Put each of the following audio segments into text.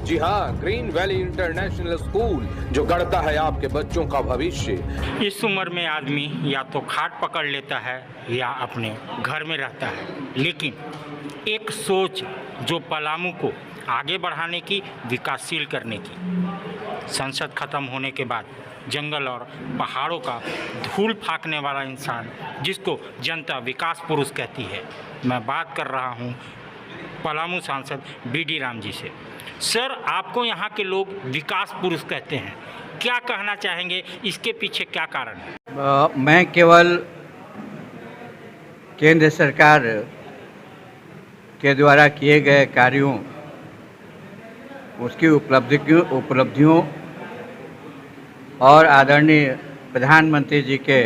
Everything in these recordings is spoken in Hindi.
जी हाँ, ग्रीन वैली इंटरनेशनल स्कूल जो गढ़ता है आपके बच्चों का भविष्य। इस उम्र में आदमी या तो खाट पकड़ लेता है या अपने घर में रहता है, लेकिन एक सोच जो पलामू को आगे बढ़ाने की, विकासशील करने की। संसद खत्म होने के बाद जंगल और पहाड़ों का धूल फाँकने वाला इंसान जिसको जनता विकास पुरुष कहती है, मैं बात कर रहा हूँ पलामू सांसद BD राम जी से। सर, आपको यहाँ के लोग विकास पुरुष कहते हैं, क्या कहना चाहेंगे? इसके पीछे क्या कारण है? मैं केवल केंद्र सरकार के द्वारा किए गए कार्यों, उसकी उपलब्धियों और आदरणीय प्रधानमंत्री जी के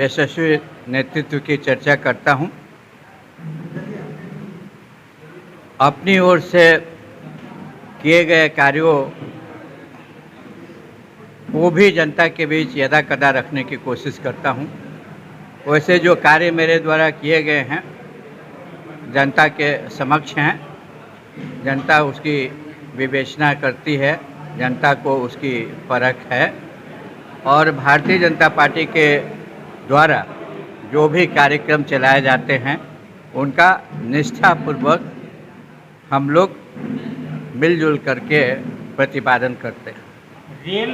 यशस्वी नेतृत्व की चर्चा करता हूं। अपनी ओर से किए गए कार्यों को भी जनता के बीच यदा कदा रखने की कोशिश करता हूं। वैसे जो कार्य मेरे द्वारा किए गए हैं जनता के समक्ष हैं, जनता उसकी विवेचना करती है, जनता को उसकी परख है और भारतीय जनता पार्टी के द्वारा जो भी कार्यक्रम चलाए जाते हैं उनका निष्ठापूर्वक हम लोग मिलजुल करके प्रतिपादन करते हैं। रेल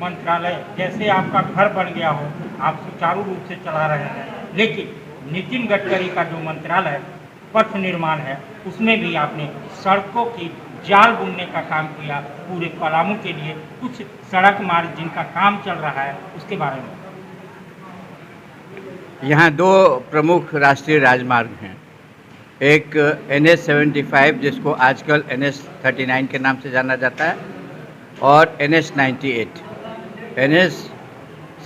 मंत्रालय जैसे आपका घर बन गया हो, आप सुचारू रूप से चला रहे हैं, लेकिन नितिन गडकरी का जो मंत्रालय पथ निर्माण है उसमें भी आपने सड़कों की जाल बुनने का काम किया पूरे पलामू के लिए। कुछ सड़क मार्ग जिनका काम चल रहा है उसके बारे में। यहाँ दो प्रमुख राष्ट्रीय राजमार्ग हैं, एक NH 75 जिसको आजकल NH 39 के नाम से जाना जाता है और NH 98। NH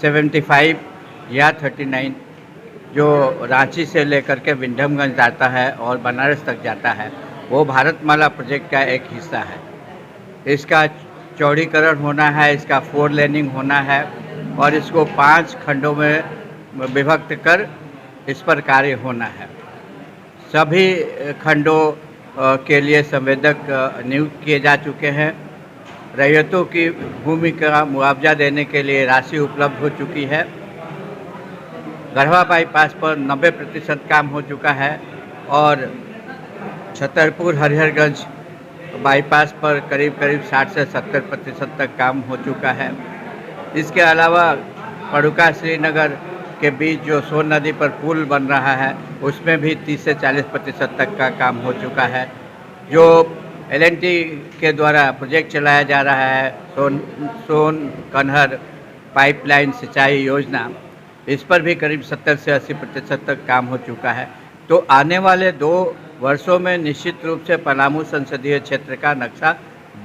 75 या 39 जो रांची से लेकर के विंडमगंज जाता है और बनारस तक जाता है, वो भारतमाला प्रोजेक्ट का एक हिस्सा है। इसका चौड़ीकरण होना है, इसका 4 लेनिंग होना है और इसको 5 खंडों में विभक्त कर इस पर कार्य होना है। सभी खंडों के लिए संवेदक नियुक्त किए जा चुके हैं। रैयतों की भूमि का मुआवजा देने के लिए राशि उपलब्ध हो चुकी है। गढ़वा बाईपास पर 90% काम हो चुका है और छतरपुर हरिहरगंज बाईपास पर करीब 60 से 70% तक काम हो चुका है। इसके अलावा पड़ुका श्रीनगर के बीच जो सोन नदी पर पुल बन रहा है उसमें भी 30 से 40% तक का काम हो चुका है। जो L&T के द्वारा प्रोजेक्ट चलाया जा रहा है सोन कन्हर पाइपलाइन सिंचाई योजना, इस पर भी करीब 70 से 80% तक काम हो चुका है। तो आने वाले 2 वर्षों में निश्चित रूप से पलामू संसदीय क्षेत्र का नक्शा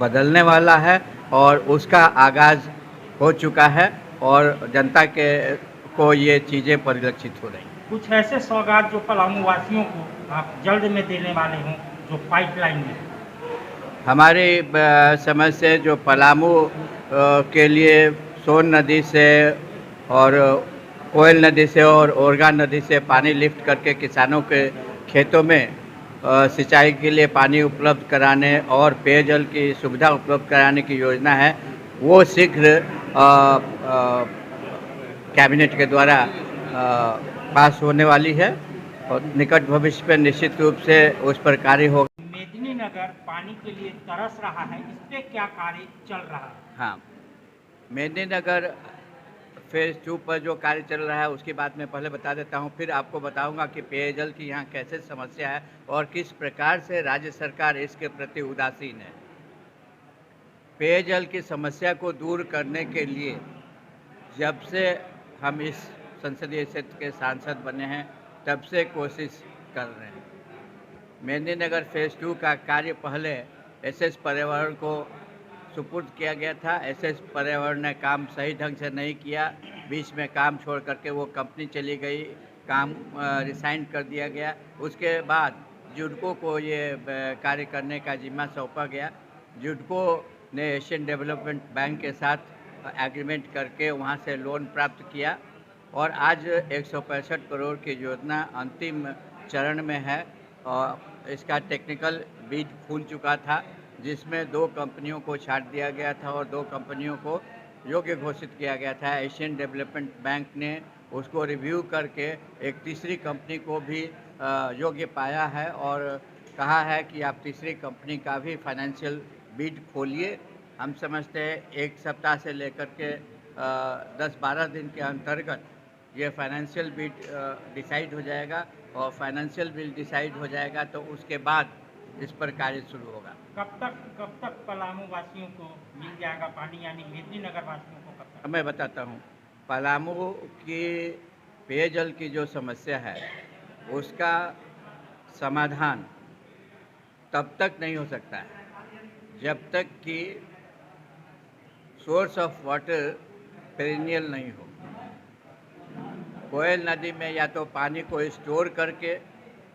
बदलने वाला है और उसका आगाज़ हो चुका है और जनता के को ये चीज़ें परिलक्षित हो रही हैं। कुछ ऐसे सौगात जो पलामू वासियों को आप जल्द में देने वाले हों जो पाइपलाइन में? हमारी समझ से जो पलामू के लिए सोन नदी से और कोयल नदी से और ओरगा नदी से पानी लिफ्ट करके किसानों के खेतों में सिंचाई के लिए पानी उपलब्ध कराने और पेयजल की सुविधा उपलब्ध कराने की योजना है, वो शीघ्र कैबिनेट के द्वारा पास होने वाली है और निकट भविष्य में निश्चित रूप से उस पर कार्य होगा। मेदिनीनगर पानी के लिए तरस रहा है, इस पे क्या कार्य चल रहा है? हाँ, मेदिनीनगर फेज़ 2 पर जो कार्य चल रहा है उसकी बात मैं पहले बता देता हूँ, फिर आपको बताऊँगा कि पेयजल की यहाँ कैसे समस्या है और किस प्रकार से राज्य सरकार इसके प्रति उदासीन है। पेयजल की समस्या को दूर करने के लिए जब से हम इस संसदीय क्षेत्र के सांसद बने हैं तब से कोशिश कर रहे हैं। मेदिनीनगर फेज़ 2 का कार्य पहले SS पर्यावरण को सुपुर्द किया गया था। SS पर्यावरण ने काम सही ढंग से नहीं किया, बीच में काम छोड़ करके वो कंपनी चली गई, काम रिसाइन कर दिया गया। उसके बाद जुडको को ये कार्य करने का जिम्मा सौंपा गया। जुडको ने एशियन डेवलपमेंट बैंक के साथ एग्रीमेंट करके वहाँ से लोन प्राप्त किया और आज 165 करोड़ की योजना अंतिम चरण में है और इसका टेक्निकल बीज फूल चुका था जिसमें 2 कंपनियों को छाट दिया गया था और 2 कंपनियों को योग्य घोषित किया गया था। एशियन डेवलपमेंट बैंक ने उसको रिव्यू करके एक तीसरी कंपनी को भी योग्य पाया है और कहा है कि आप तीसरी कंपनी का भी फाइनेंशियल बिड खोलिए। हम समझते हैं 1 सप्ताह से लेकर के 10-12 दिन के अंतर्गत ये फाइनेंशियल बिड डिसाइड हो जाएगा और फाइनेंशियल बिल डिसाइड हो जाएगा तो उसके बाद इस पर कार्य शुरू होगा। कब तक पलामू वासियों को मिल जाएगा पानी, यानी मेदिनीनगर वासियों को कब तक? मैं बताता हूँ, पलामू की पेयजल की जो समस्या है उसका समाधान तब तक नहीं हो सकता है जब तक कि सोर्स ऑफ वाटर पेरिनियल नहीं हो। कोयल नदी में या तो पानी को स्टोर करके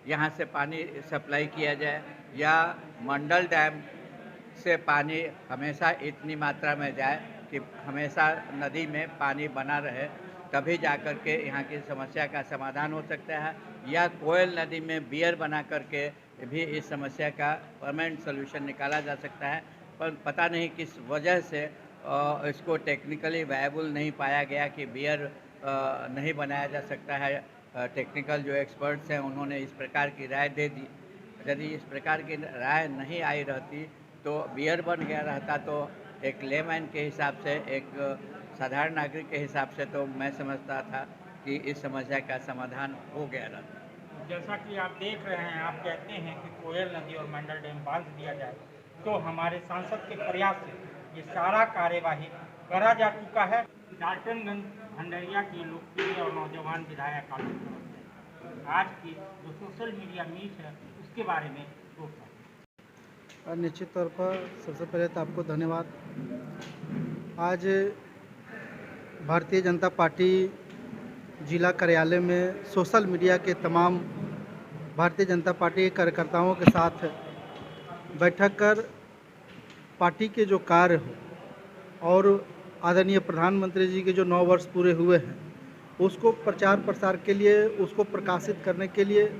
यहाँ से पानी सप्लाई किया जाए या मंडल डैम से पानी हमेशा इतनी मात्रा में जाए कि हमेशा नदी में पानी बना रहे, तभी जाकर के यहाँ की समस्या का समाधान हो सकता है। या कोयल नदी में बियर बना करके भी इस समस्या का परमानेंट सोल्यूशन निकाला जा सकता है, पर पता नहीं किस वजह से इसको टेक्निकली वायबल नहीं पाया गया कि बियर नहीं बनाया जा सकता है। टेक्निकल जो एक्सपर्ट्स हैं उन्होंने इस प्रकार की राय दे दी। यदि इस प्रकार की राय नहीं आई रहती तो बियर बन गया रहता तो एक लेमैन के हिसाब से, एक साधारण नागरिक के हिसाब से तो मैं समझता था कि इस समस्या का समाधान हो गया रहता। जैसा कि आप देख रहे हैं, आप कहते हैं कि कोयल नदी और मंडल डैम बांध दिया जाए, तो हमारे सांसद के प्रयास से ये सारा कार्यवाही करा जा चुका है। डाल्टनगंज भंडरिया के लोकप्रिय और नौजवान विधायक आज की जो सोशल मीडिया मीट है उसके बारे में निश्चित तौर पर सबसे पहले तो आपको धन्यवाद। आज भारतीय जनता पार्टी जिला कार्यालय में सोशल मीडिया के तमाम भारतीय जनता पार्टी के कार्यकर्ताओं के साथ बैठक कर पार्टी के जो कार्य हो और आदरणीय प्रधानमंत्री जी के जो 9 वर्ष पूरे हुए हैं उसको प्रचार प्रसार के लिए, उसको प्रकाशित करने के लिए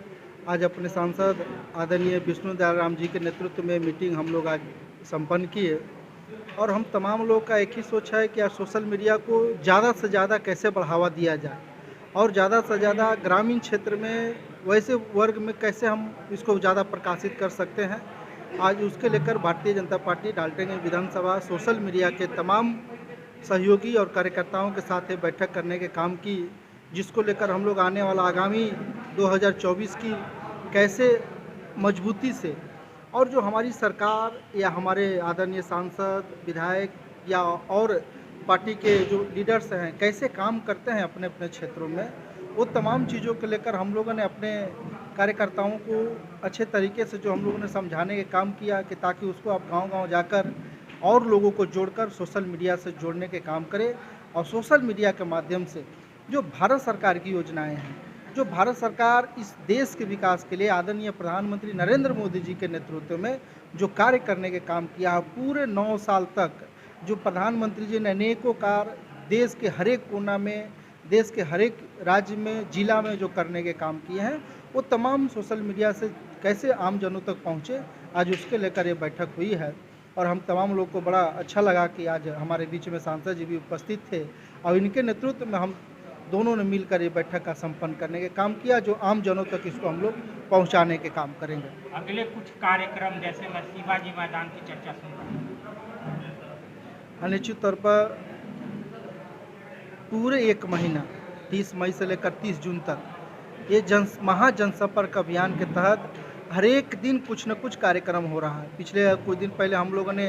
आज अपने सांसद आदरणीय विष्णु दयाल राम जी के नेतृत्व में मीटिंग हम लोग आज संपन्न किए। और हम तमाम लोग का एक ही सोच है कि आज सोशल मीडिया को ज़्यादा से ज़्यादा कैसे बढ़ावा दिया जाए और ज़्यादा से ज़्यादा ग्रामीण क्षेत्र में वैसे वर्ग में कैसे हम इसको ज़्यादा प्रकाशित कर सकते हैं। आज उसके लेकर भारतीय जनता पार्टी डाल्टनगंज विधानसभा सोशल मीडिया के तमाम सहयोगी और कार्यकर्ताओं के साथ बैठक करने के काम की, जिसको लेकर हम लोग आने वाला आगामी 2024 की कैसे मजबूती से और जो हमारी सरकार या हमारे आदरणीय सांसद, विधायक या और पार्टी के जो लीडर्स हैं कैसे काम करते हैं अपने अपने क्षेत्रों में, वो तमाम चीज़ों को लेकर हम लोगों ने अपने कार्यकर्ताओं को अच्छे तरीके से जो हम लोगों ने समझाने के काम किया कि ताकि उसको आप गांव-गांव जाकर और लोगों को जोड़कर सोशल मीडिया से जोड़ने के काम करें। और सोशल मीडिया के माध्यम से जो भारत सरकार की योजनाएं हैं, जो भारत सरकार इस देश के विकास के लिए आदरणीय प्रधानमंत्री नरेंद्र मोदी जी के नेतृत्व में जो कार्य करने के काम किया, पूरे 9 साल तक जो प्रधानमंत्री जी ने अनेकों कार्य देश के हर एक कोना में, देश के हर एक राज्य में, जिला में जो करने के काम किए हैं, वो तमाम सोशल मीडिया से कैसे आम जनों तक पहुँचे, आज उसके लेकर ये बैठक हुई है। और हम तमाम लोग को बड़ा अच्छा लगा कि आज हमारे बीच में सांसद जी भी उपस्थित थे और इनके नेतृत्व में हम दोनों ने मिलकर ये बैठक का संपन्न करने के काम किया, जो आम जनों तक इसको हम लोग पहुंचाने के काम करेंगे। अगले कुछ कार्यक्रम जैसे मैं शिवाजी मैदान की चर्चा सुन रहा हूँ। निश्चित तौर पर पूरे 1 महीना 30 मई से लेकर 30 जून तक ये महाजनसंपर्क अभियान के तहत हर एक दिन कुछ न कुछ कार्यक्रम हो रहा है। पिछले कुछ दिन पहले हम लोगों ने,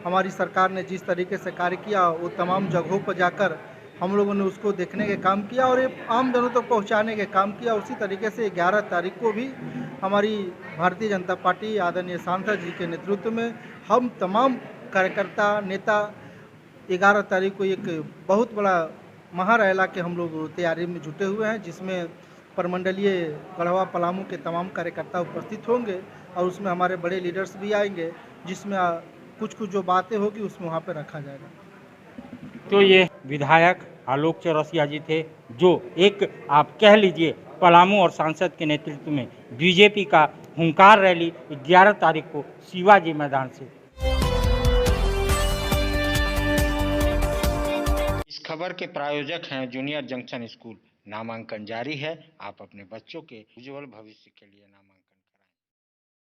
हमारी सरकार ने जिस तरीके से कार्य किया वो तमाम जगहों पर जाकर हम लोगों ने उसको देखने के काम किया और ये आम जनों तक पहुंचाने के काम किया। उसी तरीके से 11 तारीख को भी हमारी भारतीय जनता पार्टी आदरणीय सांसद जी के नेतृत्व में हम तमाम कार्यकर्ता नेता 11 तारीख को एक बहुत बड़ा महारैला के हम लोग तैयारी में जुटे हुए हैं, जिसमें परमंडलीय गढ़वा पलामू के तमाम कार्यकर्ता उपस्थित होंगे और उसमें हमारे बड़े लीडर्स भी आएंगे, जिसमें कुछ जो बातें होगी उसमें वहाँ पे रखा जाएगा। तो ये विधायक आलोक चौरसिया जी थे, जो एक आप कह लीजिए पलामू और सांसद के नेतृत्व में बीजेपी का हुंकार रैली 11 तारीख को शिवाजी मैदान से खबर के प्रायोजक हैं जूनियर जंक्शन स्कूल। नामांकन जारी है, आप अपने बच्चों के उज्जवल भविष्य के लिए नामांकन